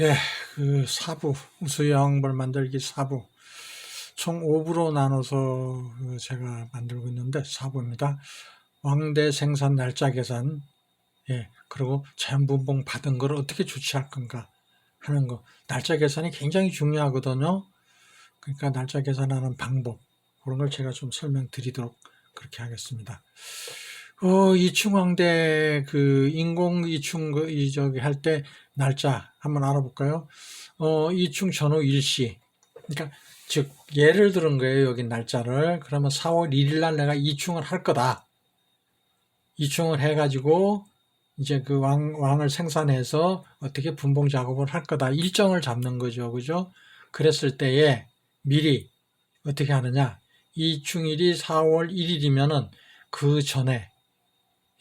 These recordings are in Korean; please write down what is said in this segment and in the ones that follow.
예, 그 사부, 우수영벌 만들기 사부. 총 5부로 나눠서 제가 만들고 있는데, 사부입니다. 왕대 생산 날짜 계산, 예, 그리고 자연분봉 받은 걸 어떻게 조치할 건가 하는 거. 날짜 계산이 굉장히 중요하거든요. 그러니까 날짜 계산하는 방법, 그런 걸 제가 좀 설명드리도록 그렇게 하겠습니다. 이충왕대 인공 이충 저기 할 때 날짜 한번 알아볼까요? 이충 전후 일시. 그러니까 즉 예를 들은 거예요. 여기 날짜를. 그러면 4월 1일 날 내가 이충을 할 거다. 이충을 해가지고 이제 그 왕을 생산해서 어떻게 분봉 작업을 할 거다. 일정을 잡는 거죠. 그죠? 그랬을 때에 미리 어떻게 하느냐. 이충일이 4월 1일이면은 그 전에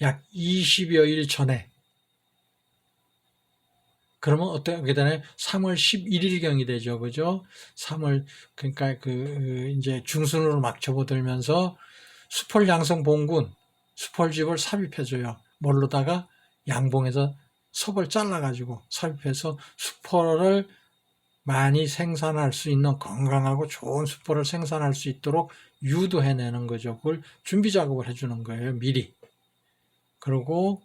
약 20여일 전에, 그러면 어떻게 되나요? 3월 11일경이 되죠. 그죠? 3월, 그러니까 이제 중순으로 막 접어들면서 수펄 양성봉군, 수펄집을 삽입해줘요. 뭘로다가 양봉에서 섭을 잘라가지고 삽입해서 수펄을 많이 생산할 수 있는 건강하고 좋은 수펄을 생산할 수 있도록 유도해내는 거죠. 그걸 준비 작업을 해주는 거예요. 미리. 그리고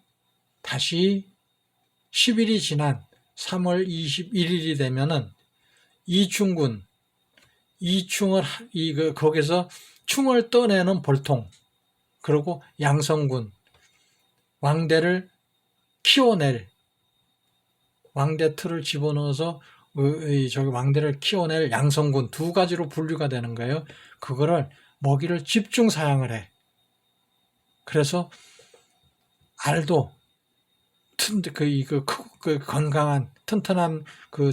다시 10일이 지난 3월 21일이 되면은 이충군, 이충을, 거기서 충을 떠내는 볼통, 그리고 양성군, 왕대를 키워낼, 왕대 틀을 집어넣어서 저기 왕대를 키워낼 양성군 두 가지로 분류가 되는 거예요. 그거를 먹이를 집중 사양을 해. 그래서 알도 건강한 튼튼한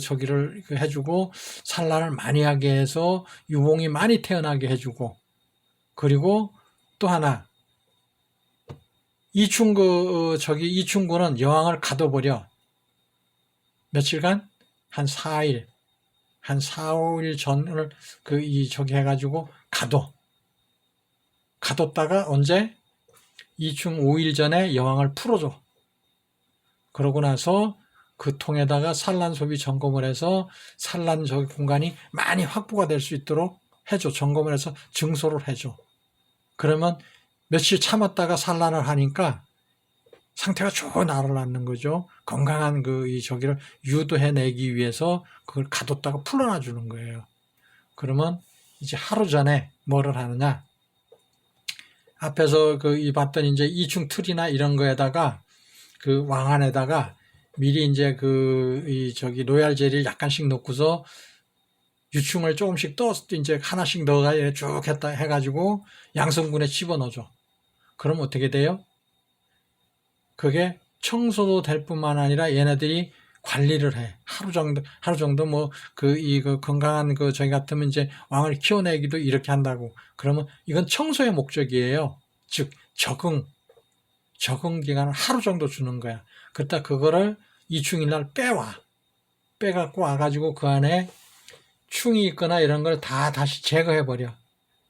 저기를 해주고 산란을 많이 하게 해서 유봉이 많이 태어나게 해주고, 그리고 또 하나 이충구는 여왕을 가둬버려. 며칠간 한 4일 한 4, 5일 전을 저기 해가지고 가뒀다가 언제 이충 5일 전에 여왕을 풀어줘. 그러고 나서 그 통에다가 산란 소비 점검을 해서 산란 저기 공간이 많이 확보가 될 수 있도록 해줘. 점검을 해서 증소를 해줘. 그러면 며칠 참았다가 산란을 하니까 상태가 좋은 알을 낳는 거죠. 건강한 저기를 유도해내기 위해서 그걸 가뒀다가 풀어놔 주는 거예요. 그러면 이제 하루 전에 뭐를 하느냐. 앞에서 봤던 이제 이충 틀이나 이런 거에다가 왕안에다가 미리 이제 저기 로얄 젤리를 약간씩 넣고서 유충을 조금씩 이제 하나씩 넣어가 쭉 했다 해가지고 양성분에 집어넣어줘. 그럼 어떻게 돼요? 그게 청소도 될 뿐만 아니라 얘네들이 관리를 해. 하루 정도 건강한 저희 같으면 이제 왕을 키워내기도 이렇게 한다고. 그러면 이건 청소의 목적이에요. 즉, 적응 기간을 하루 정도 주는 거야. 그러다 그거를 이충일 날 빼갖고 와가지고 그 안에 충이 있거나 이런 걸 다시 제거해버려.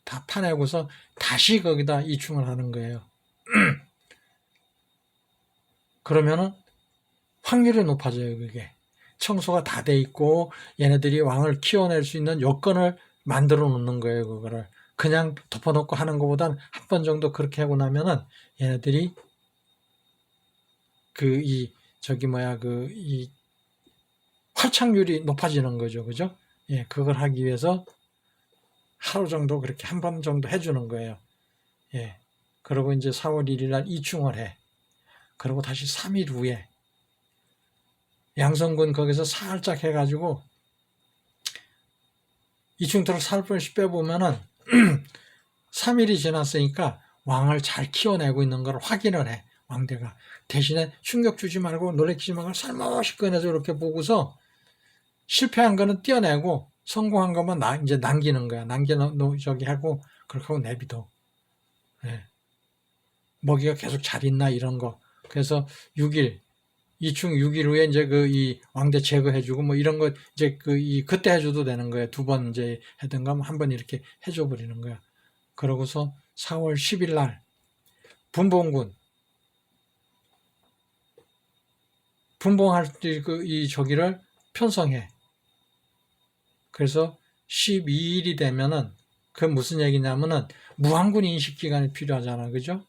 다 파내고서 다시 거기다 이충을 하는 거예요. 그러면은 확률이 높아져요, 그게. 청소가 다 돼 있고 얘네들이 왕을 키워낼 수 있는 요건을 만들어 놓는 거예요, 그거를. 그냥 덮어놓고 하는 것보단 한 번 정도 그렇게 하고 나면은 얘네들이 이 활착률이 높아지는 거죠. 그죠? 예, 그걸 하기 위해서 하루 정도 그렇게 한 번 정도 해주는 거예요. 예. 그리고 이제 4월 1일 날 이충을 해. 그리고 다시 3일 후에 양성군 거기서 살짝 해가지고 이충틀을 살포시 빼보면은 3일이 지났으니까 왕을 잘 키워내고 있는 걸 확인을 해. 왕대가. 대신에 충격 주지 말고 놀래키지 말고 살며시 꺼내서 이렇게 보고서 실패한 거는 떼어내고 성공한 것만 이제 남기는 거야. 저기 하고 그렇게 하고 내비둬. 네. 먹이가 계속 잘 있나 이런 거. 그래서 6일 이충 6일 후에 이제 이 왕대 제거해주고 뭐 이런 거 이제 그때 해줘도 되는 거야. 두 번 이제 하든가 한 번 이렇게 해줘 버리는 거야. 그러고서 4월 10일 날 분봉할 때 저기를 편성해. 그래서 12일이 되면은 그 무슨 얘기냐면은 무한군 인식 기간이 필요하잖아. 그죠?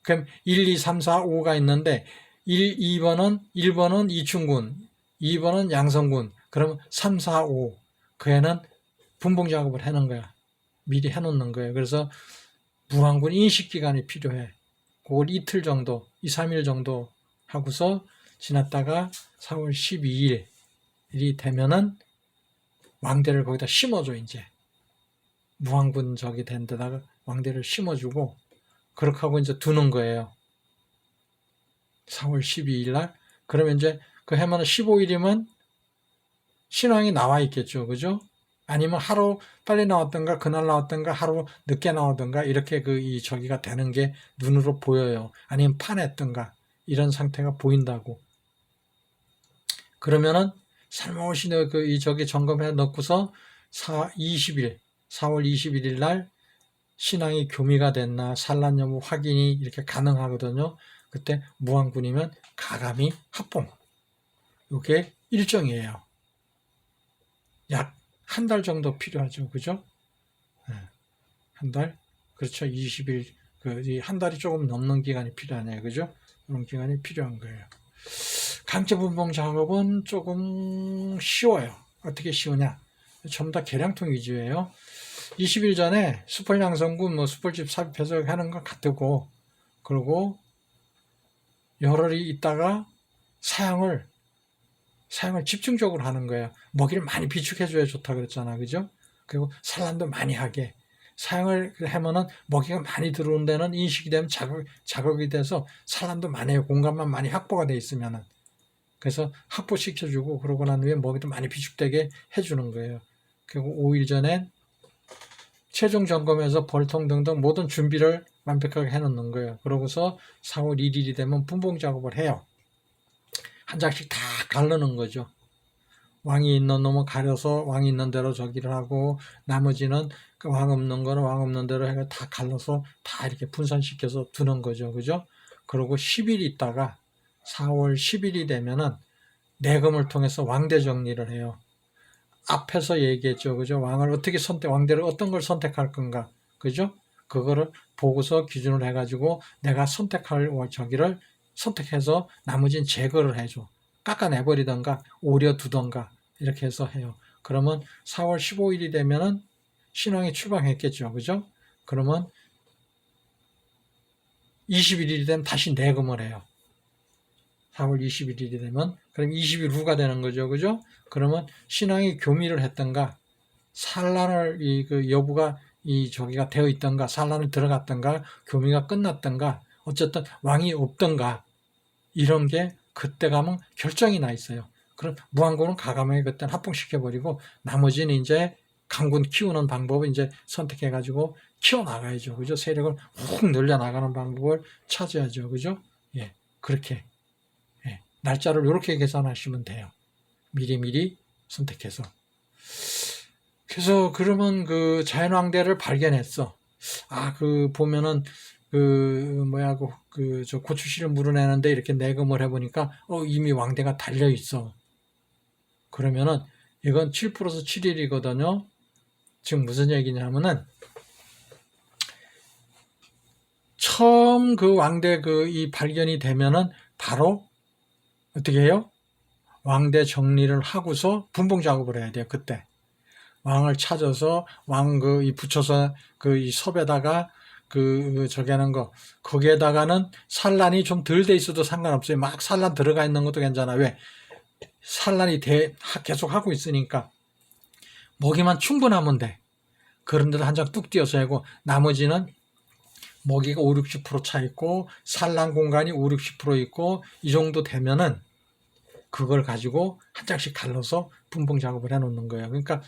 그럼 1, 2, 3, 4, 5가 있는데 1번은 이충군, 2번은 양성군. 그러면 3, 4, 5. 그 애는 분봉 작업을 해놓은 거야. 미리 해놓는 거예요. 그래서 무한군 인식 기간이 필요해. 그걸 이틀 정도, 2, 3일 정도 하고서 지났다가 4월 12일이 되면은 왕대를 거기다 심어줘, 이제. 무한군 저기 된 데다가 왕대를 심어주고, 그렇게 하고 이제 두는 거예요. 4월 12일 날. 그러면 이제 그 해마는 15일이면 신왕이 나와 있겠죠. 그죠? 아니면 하루 빨리 나왔던가, 그날 나왔던가, 하루 늦게 나오던가, 이렇게 저기가 되는 게 눈으로 보여요. 아니면 파냈던가, 이런 상태가 보인다고. 그러면은, 살며시 저기 점검해 넣고서 4월 21일 날 신앙이 교미가 됐나, 산란 여부 확인이 이렇게 가능하거든요. 그때 무한군이면 가감이 합봉. 이게 일정이에요. 약 한 달 정도 필요하죠. 그죠? 한 달? 그렇죠. 20일, 한 달이 조금 넘는 기간이 필요하네요. 그죠? 그런 기간이 필요한 거예요. 강제분봉 작업은 조금 쉬워요. 어떻게 쉬우냐? 전부 다 계량통 위주예요. 20일 전에 수풀 양성군, 수풀집 삽입해서 하는 것 같고, 그리고 열흘이 있다가 사양을 집중적으로 하는 거예요. 먹이를 많이 비축해줘야 좋다 그랬잖아. 그죠? 그리고 산란도 많이 하게. 사양을 하면은 먹이가 많이 들어오는 데는 인식이 되면 자극이 돼서 산란도 많이 해요. 공간만 많이 확보가 돼 있으면은. 그래서 확보시켜주고, 그러고 난 후에 먹이도 많이 비축되게 해주는 거예요. 그리고 5일 전에 최종 점검에서 벌통 등등 모든 준비를 완벽하게 해놓는 거예요. 그러고서 4월 1일이 되면 분봉 작업을 해요. 한 장씩 다 가르는 거죠. 왕이 있는 놈은 가려서 왕이 있는 대로 저기를 하고, 나머지는 그 왕 없는 거는 왕 없는 대로 해서 다 갈라서 다 이렇게 분산시켜서 두는 거죠. 그죠? 그리고 10일 있다가 4월 10일이 되면은 내금을 통해서 왕대 정리를 해요. 앞에서 얘기했죠. 그죠? 왕대를 어떤 걸 선택할 건가. 그죠? 그거를 보고서 기준을 해가지고 내가 선택할 저기를 선택해서 나머지는 제거를 해줘. 깎아내버리던가 오려 두던가 이렇게 해서 해요. 그러면 4월 15일이 되면은 신왕이 출방했겠죠. 그죠? 그러면 21일이 되면 다시 내금을 해요. 4월 21일이 되면 그럼 20일 후가 되는 거죠. 그죠? 그러면 신왕이 교미를 했던가 산란을 여부가 저기가 되어 있던가 산란을 들어갔던가 교미가 끝났던가 어쨌든 왕이 없던가 이런 게 그때 가면 결정이 나 있어요. 그럼 무한군은 가감하게 그때는 합봉시켜버리고 나머지는 이제 강군 키우는 방법을 이제 선택해가지고 키워나가야죠. 그죠? 세력을 훅 늘려나가는 방법을 찾아야죠. 그죠? 예, 그렇게. 예, 날짜를 이렇게 계산하시면 돼요. 미리미리 선택해서. 그래서 그러면 그 자연왕대를 발견했어. 보면은 저 고추씨를 물어내는데 이렇게 내금을 해보니까 이미 왕대가 달려 있어. 그러면은 이건 7 플러스 7일이거든요. 지금 무슨 얘기냐면은 처음 그 왕대 이 발견이 되면은 바로 어떻게 해요? 왕대 정리를 하고서 분봉 작업을 해야 돼요. 그때 왕을 찾아서 이 붙여서 이 섭에다가 저기 하는 거 거기에다가는 산란이 좀 덜 돼 있어도 상관없어요. 막 산란 들어가 있는 것도 괜찮아. 왜? 산란이 계속 하고 있으니까 먹이만 충분하면 돼. 그런데도 한 장 뚝 띄어서 하고 나머지는 먹이가 5, 60% 차 있고 산란 공간이 5, 60% 있고 이 정도 되면은 그걸 가지고 한 장씩 갈라서 분봉 작업을 해놓는 거예요. 그러니까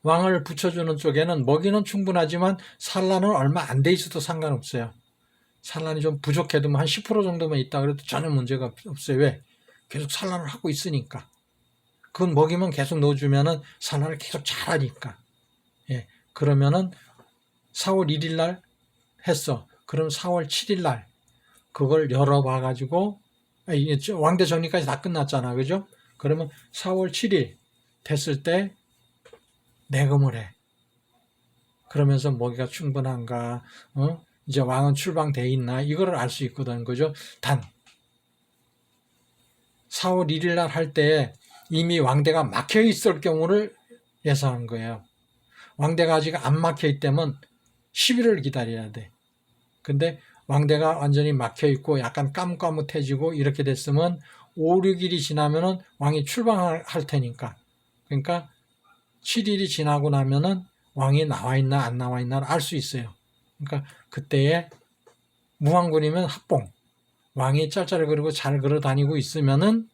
왕을 붙여주는 쪽에는 먹이는 충분하지만 산란은 얼마 안 돼 있어도 상관없어요. 산란이 좀 부족해도 한 10% 정도만 있다 그래도 전혀 문제가 없어요. 왜? 계속 산란을 하고 있으니까. 그건 먹이만 계속 넣어주면은 산란을 계속 잘하니까. 예. 그러면은 4월 1일 날 했어. 그럼 4월 7일 날 그걸 열어봐가지고 왕대 정리까지 다 끝났잖아. 그죠? 그러면 4월 7일 됐을 때 내금을 해. 그러면서 먹이가 충분한가, 이제 왕은 출방돼 있나, 이거를 알 수 있거든. 그죠? 단, 4월 1일 날 할 때 이미 왕대가 막혀 있을 경우를 예상한 거예요. 왕대가 아직 안 막혀 있다면 10일을 기다려야 돼. 근데 왕대가 완전히 막혀 있고 약간 까뭇까뭇해지고 이렇게 됐으면 5, 6일이 지나면은 왕이 출방할 테니까. 그러니까 7일이 지나고 나면은 왕이 나와 있나 안 나와 있나를 알 수 있어요. 그러니까 그때에 무왕군이면 합봉, 왕이 짤짤거리고 잘 걸어 다니고 있으면은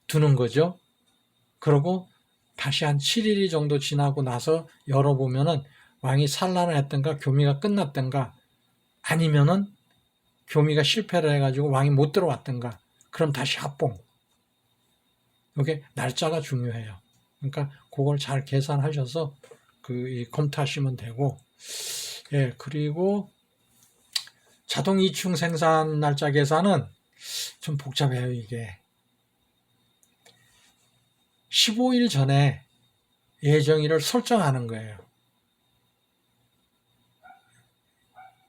두는 거죠. 그러고 다시 한 7일이 정도 지나고 나서 열어보면은 왕이 산란을 했던가 교미가 끝났던가 아니면은 교미가 실패를 해가지고 왕이 못 들어왔던가 그럼 다시 합봉. 이게 날짜가 중요해요. 그러니까 그걸 잘 계산하셔서 검토하시면 되고, 예, 그리고 자동 이충 생산 날짜 계산은 좀 복잡해요, 이게. 15일 전에 예정일을 설정하는 거예요.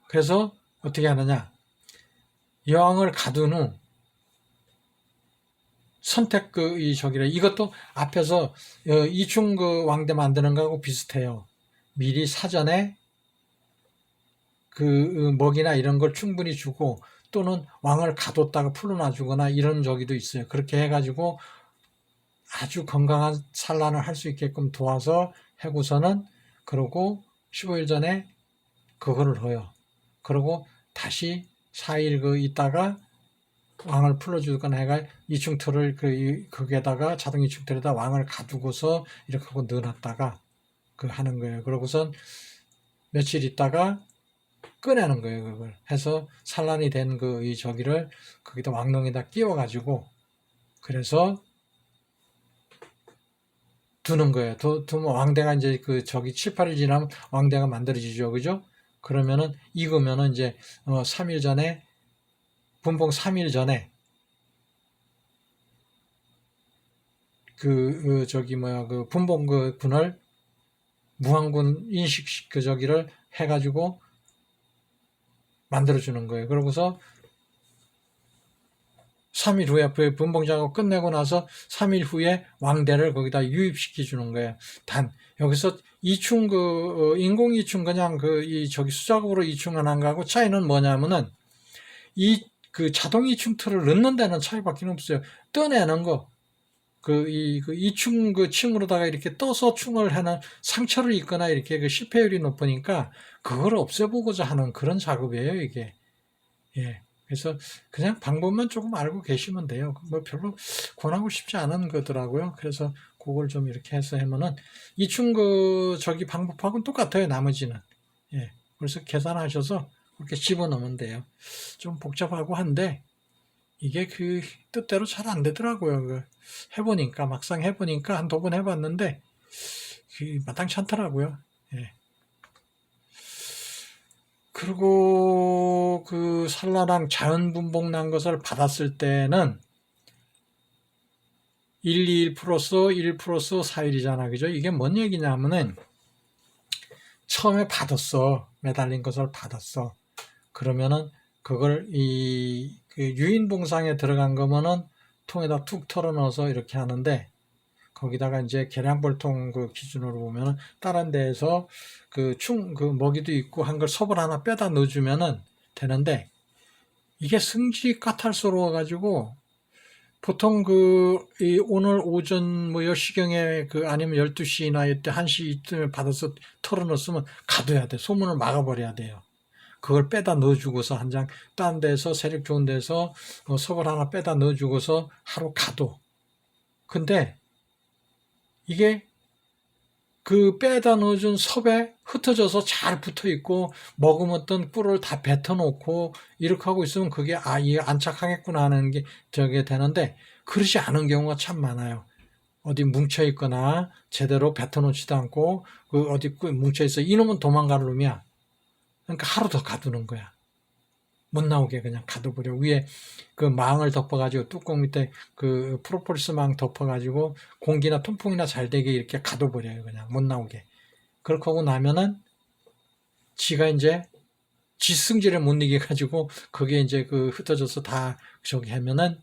그래서 어떻게 하느냐. 여왕을 가둔 후 선택 이것도 앞에서 이충 왕대 만드는 거하고 비슷해요. 미리 사전에 먹이나 이런 걸 충분히 주고 또는 왕을 가뒀다가 풀어놔 주거나 이런 저기도 있어요. 그렇게 해가지고 아주 건강한 산란을 할 수 있게끔 도와서 해고서는 그러고 15일 전에 그거를 해요. 그러고 다시 4일 있다가 왕을 풀어주거나 해가 이충틀을 거기에다가 자동 이충틀에다 왕을 가두고서 이렇게 하고 넣어놨다가 하는 거예요. 그러고선 며칠 있다가 꺼내는 거예요. 그걸 해서 산란이 된 저기를 거기다 왕릉에다 끼워가지고 그래서 두는 거예요. 두면 왕대가 이제 저기 7, 8일 지나면 왕대가 만들어지죠. 그죠? 그러면은 익으면은 이제 3일 전에 분봉 3일 전에 분봉 군을 무왕군 인식 저기를 해가지고 만들어주는 거예요. 그러고서 3일 후에 분봉 작업 끝내고 나서 3일 후에 왕대를 거기다 유입시켜 주는 거예요. 단 여기서 이충 인공 이충 그냥 저기 수작업으로 이충하는 거하고 차이는 뭐냐면은 자동 이충 틀을 넣는 데는 차이밖에 없어요. 떠내는 거. 이충 층으로다가 이렇게 떠서 충을 하는 상처를 입거나 이렇게 실패율이 높으니까 그걸 없애보고자 하는 그런 작업이에요, 이게. 예. 그래서 그냥 방법만 조금 알고 계시면 돼요. 뭐 별로 권하고 싶지 않은 거더라고요. 그래서 그걸 좀 이렇게 해서 하면은 이충 저기 방법하고는 똑같아요, 나머지는. 예. 그래서 계산하셔서 그렇게 집어넣으면 돼요. 좀 복잡하고 한데 이게 뜻대로 잘 안 되더라고요. 해보니까 막상 해보니까 한 두 번 해봤는데 마땅치 않더라고요. 예. 그리고 산란한 자연분봉 난 것을 받았을 때는 1, 2일 플러스 1 플러스 4일이잖아. 그죠? 이게 뭔 얘기냐면은 처음에 받았어. 매달린 것을 받았어. 그러면은 그걸 유인봉상에 들어간 거면은 통에다 툭 털어 넣어서 이렇게 하는데 거기다가 이제 계량벌통 기준으로 보면은 다른 데에서 먹이도 있고 한 걸 섭을 하나 빼다 넣어주면은 되는데 이게 승질이 까탈스러워 가지고 보통 오늘 오전 10시경에 아니면 12시나 이때 1시 이쯤에 받아서 털어 넣었으면 가둬야 돼. 소문을 막아버려야 돼요. 그걸 빼다 넣어주고서 한 장 딴 데서 세력 좋은 데서 섭을 하나 빼다 넣어주고서 하루 가둬. 근데 이게 빼다 넣어준 섭에 흩어져서 잘 붙어 있고 머금었던 꿀을 다 뱉어 놓고 이렇게 하고 있으면 그게 이게 안착하겠구나 하는 게 저게 되는데 그러지 않은 경우가 참 많아요. 어디 뭉쳐 있거나 제대로 뱉어 놓지도 않고 어디 뭉쳐 있어. 이놈은 도망갈 놈이야. 그러니까 하루 더 가두는 거야. 못 나오게 그냥 가둬버려. 위에 그 망을 덮어가지고 뚜껑 밑에 그 프로폴리스 망 덮어가지고 공기나 통풍이나 잘 되게 이렇게 가둬버려요. 그냥 못 나오게. 그렇게 하고 나면은 지가 이제 지승질을 못 이겨 가지고 그게 이제 그 흩어져서 다 저기 하면은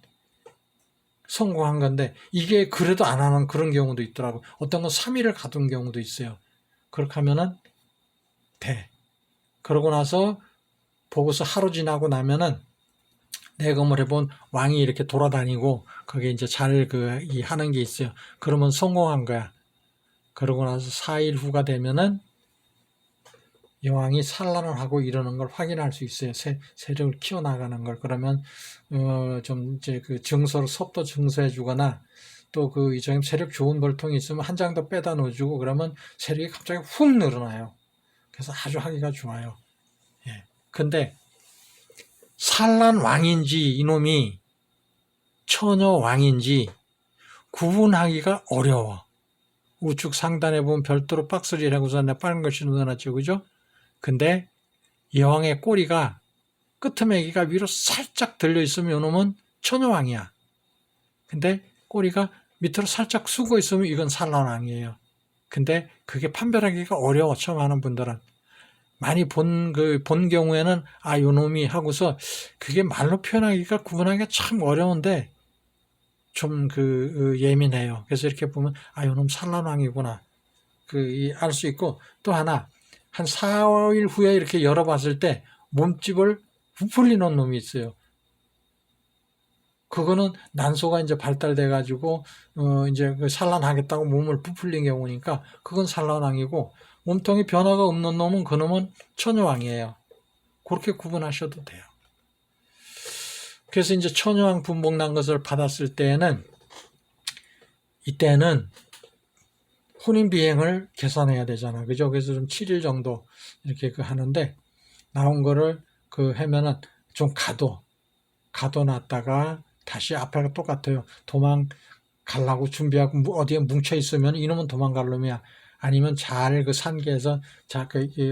성공한 건데, 이게 그래도 안 하는 그런 경우도 있더라고. 어떤 건 3일을 가둔 경우도 있어요. 그렇게 하면은 돼. 그러고 나서 보고서 하루 지나고 나면은 내검을 해본 왕이 이렇게 돌아다니고 거기에 이제 잘 이 하는 게 있어요. 그러면 성공한 거야. 그러고 나서 4일 후가 되면은 여왕이 산란을 하고 이러는 걸 확인할 수 있어요. 세력을 키워나가는 걸. 그러면 좀 이제 그 증서로 섭도 증서해 주거나, 또 그 이전에 세력 좋은 벌통이 있으면 한 장 더 빼다 넣어주고, 그러면 세력이 갑자기 훅 늘어나요. 그래서 아주 하기가 좋아요. 예. 근데 산란 왕인지 이놈이 처녀 왕인지 구분하기가 어려워. 우측 상단에 보면 별도로 박스를 하고서 빠른 것이 넣어놨죠. 그죠? 근데 여왕의 꼬리가 끄트매기가 위로 살짝 들려있으면 이놈은 처녀왕이야. 근데 꼬리가 밑으로 살짝 숙어 있으면 이건 산란왕이에요. 근데 그게 판별하기가 어려워. 처음 하는 분들은. 많이 본 경우에는 아, 요놈이 하고서 그게 말로 표현하기가 구분하기가 참 어려운데 좀 예민해요. 그래서 이렇게 보면 아, 요놈 산란왕이구나. 알 수 있고, 또 하나, 한 4, 5일 후에 이렇게 열어봤을 때 몸집을 부풀리는 놈이 있어요. 그거는 난소가 이제 발달돼가지고, 이제 산란하겠다고 몸을 부풀린 경우니까 그건 산란왕이고, 몸통이 변화가 없는 놈은 그놈은 처녀왕이에요. 그렇게 구분하셔도 돼요. 그래서 이제 처녀왕 분봉 난 것을 받았을 때에는, 이때는 혼인 비행을 계산해야 되잖아. 그죠? 그래서 좀 7일 정도 이렇게 하는데, 나온 거를 하면은 좀 가둬놨다가 다시 앞에가 똑같아요. 도망가려고 준비하고 어디에 뭉쳐 있으면 이놈은 도망갈 놈이야. 아니면 잘 산계에서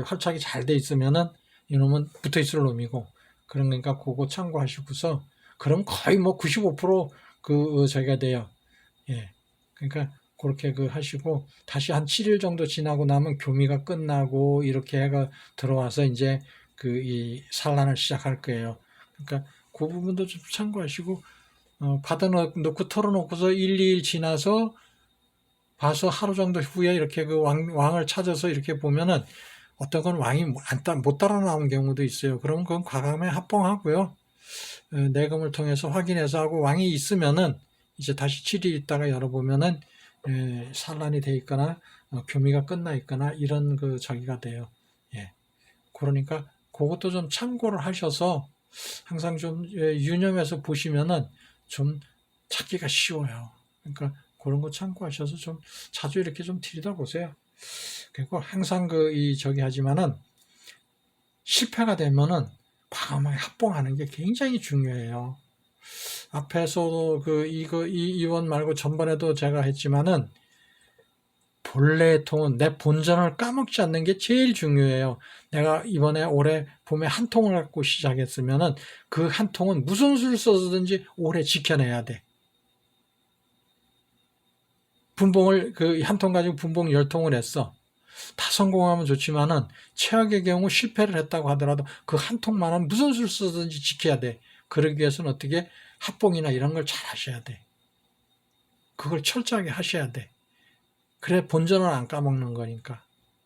활착이 잘 돼 있으면은 이놈은 붙어 있을 놈이고, 그러니까 그거 참고하시고서, 그럼 거의 뭐 95% 저기가 돼요. 예. 그러니까 그렇게 하시고, 다시 한 7일 정도 지나고 나면 교미가 끝나고 이렇게 해가 들어와서 이제 이 산란을 시작할 거예요. 그러니까 그 부분도 좀 참고하시고, 받아놓고 털어놓고서 1, 2일 지나서 봐서 하루 정도 후에 이렇게 왕을 찾아서 이렇게 보면은 어떤 건 왕이 못 따라 나온 경우도 있어요. 그럼 그건 과감히 합봉하고요. 내검을 통해서 확인해서 하고, 왕이 있으면은 이제 다시 7일 있다가 열어보면은 산란이 돼 있거나 교미가 끝나 있거나 이런 저기가 돼요. 예. 그러니까 그것도 좀 참고를 하셔서 항상 좀 유념해서 보시면은 좀 찾기가 쉬워요. 그러니까 그런 거 참고하셔서 좀 자주 이렇게 좀 들여다보세요. 그리고 항상 저기 하지만은 실패가 되면은 과감하게 합봉하는 게 굉장히 중요해요. 앞에서도 이번 말고 전번에도 제가 했지만은, 본래의 통은 내 본전을 까먹지 않는 게 제일 중요해요. 내가 이번에 올해 봄에 한 통을 갖고 시작했으면은 그 한 통은 무슨 수를 써서든지 오래 지켜내야 돼. 분봉을 한 통 가지고 분봉 10통을 했어. 다 성공하면 좋지만은 최악의 경우 실패를 했다고 하더라도 그 한 통만은 무슨 수를 써서든지 지켜야 돼. 그러기 위해서는 어떻게 합봉이나 이런 걸 잘 하셔야 돼. 그걸 철저하게 하셔야 돼. 그래 본전을 안 까먹는 거니까.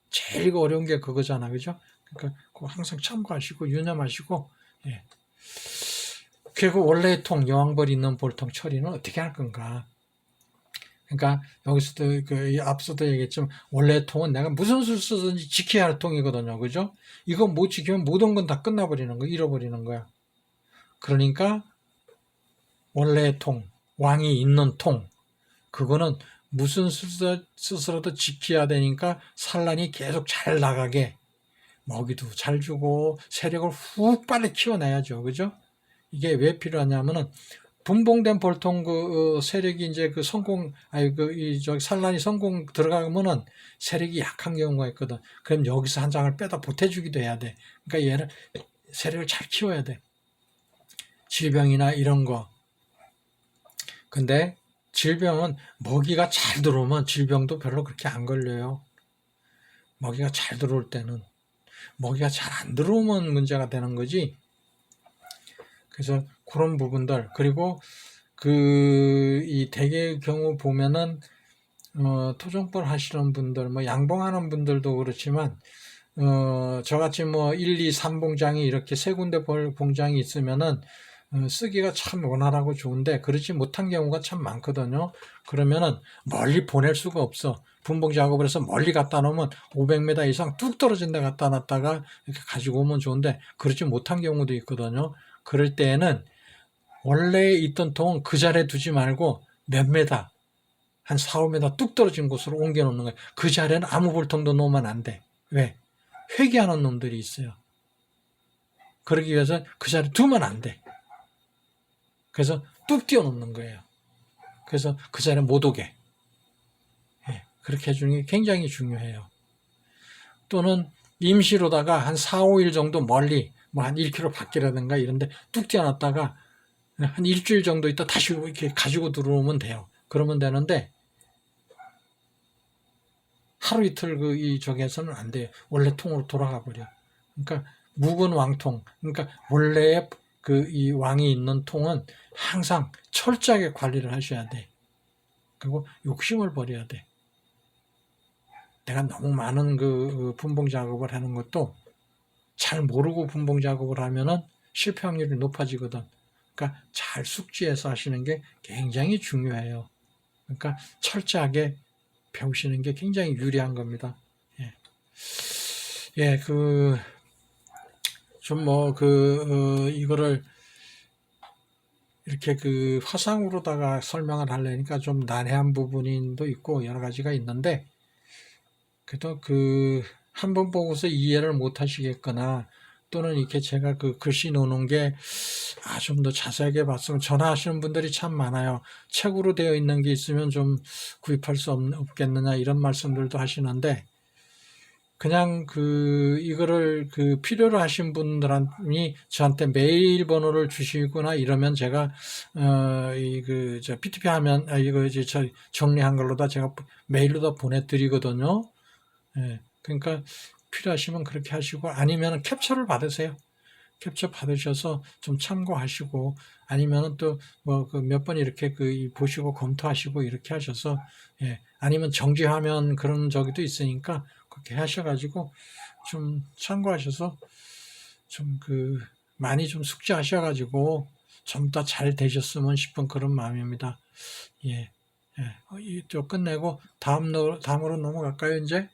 제일 어려운 게 그거잖아. 그죠? 그러니까 그거 항상 참고하시고 유념하시고, 예. 그리고 원래의 통, 여왕벌 있는 볼통 처리는 어떻게 할 건가? 그러니까 여기서도 앞서도 얘기했지만, 원래의 통은 내가 무슨 수를 쓰든지 지켜야 할 통이거든요. 그죠? 이거 못 지키면 모든 건 다 끝나버리는 거야. 잃어버리는 거야. 그러니까 원래의 통, 왕이 있는 통, 그거는 무슨 수서라도 지켜야 되니까 산란이 계속 잘 나가게 먹이도 잘 주고 세력을 훅 빨리 키워내야죠. 그죠? 이게 왜 필요하냐면은, 분봉된 볼통 세력이 이제 산란이 성공 들어가면은 세력이 약한 경우가 있거든. 그럼 여기서 한 장을 빼다 보태주기도 해야 돼. 그러니까 얘를 세력을 잘 키워야 돼. 질병이나 이런 거. 근데 질병은 먹이가 잘 들어오면 질병도 별로 그렇게 안 걸려요. 먹이가 잘 들어올 때는. 먹이가 잘 안 들어오면 문제가 되는 거지. 그래서 그런 부분들. 그리고 이 대개의 경우 보면은 토종벌 하시는 분들, 뭐 양봉하는 분들도 그렇지만 저같이 뭐 1, 2, 3봉장이 이렇게 세 군데 봉장이 있으면은 쓰기가 참 원활하고 좋은데 그렇지 못한 경우가 참 많거든요. 그러면은 멀리 보낼 수가 없어. 분봉 작업을 해서 멀리 갖다 놓으면 500m 이상 뚝 떨어진 데 갖다 놨다가 이렇게 가지고 오면 좋은데 그렇지 못한 경우도 있거든요. 그럴 때에는 원래 있던 통은 그 자리에 두지 말고 몇 메다, 한 4, 5m 뚝 떨어진 곳으로 옮겨 놓는 거예요. 그 자리에는 아무 볼통도 놓으면 안 돼. 왜? 회귀하는 놈들이 있어요. 그러기 위해서 그 자리에 두면 안 돼. 그래서 뚝 띄워놓는 거예요. 그래서 그 자리에 못 오게. 예, 그렇게 해주는 게 굉장히 중요해요. 또는 임시로다가 한 4, 5일 정도 멀리 뭐 한 1km 밖이라든가 이런데 뚝 띄워놨다가 한 일주일 정도 있다 다시 이렇게 가지고 들어오면 돼요. 그러면 되는데 하루 이틀 이 저기에서는 안 돼요. 원래 통으로 돌아가 버려. 그러니까 묵은 왕통. 그러니까 원래의 이 왕이 있는 통은 항상 철저하게 관리를 하셔야 돼. 그리고 욕심을 버려야 돼. 내가 너무 많은 분봉 작업을 하는 것도 잘 모르고 분봉 작업을 하면은 실패 확률이 높아지거든. 그러니까 잘 숙지해서 하시는 게 굉장히 중요해요. 그러니까 철저하게 배우시는 게 굉장히 유리한 겁니다. 예, 예 이거를 이렇게 화상으로다가 설명을 하려니까 좀 난해한 부분도 있고 여러 가지가 있는데, 그래도 한번 보고서 이해를 못 하시겠거나, 또는 이렇게 제가 글씨 놓는 게, 좀 더 자세하게 봤으면 전화하시는 분들이 참 많아요. 책으로 되어 있는 게 있으면 좀 구입할 수 없겠느냐, 이런 말씀들도 하시는데, 그냥 이거를 필요로 하신 분들이 저한테 메일 번호를 주시거나 이러면 제가 PTP 하면 이거 이제 정리한 걸로다 제가 메일로 다 보내드리거든요. 예, 그러니까 필요하시면 그렇게 하시고, 아니면 캡처를 받으세요. 캡처 받으셔서 좀 참고하시고, 아니면은 또 뭐 몇 번 이렇게 보시고 검토하시고 이렇게 하셔서, 예, 아니면 정지 화면 그런 저기도 있으니까 그렇게 하셔가지고 좀 참고하셔서 좀 많이 좀 숙지하셔가지고 좀 더 잘 되셨으면 싶은 그런 마음입니다. 예, 예, 또 끝내고 다음으로 넘어갈까요, 이제?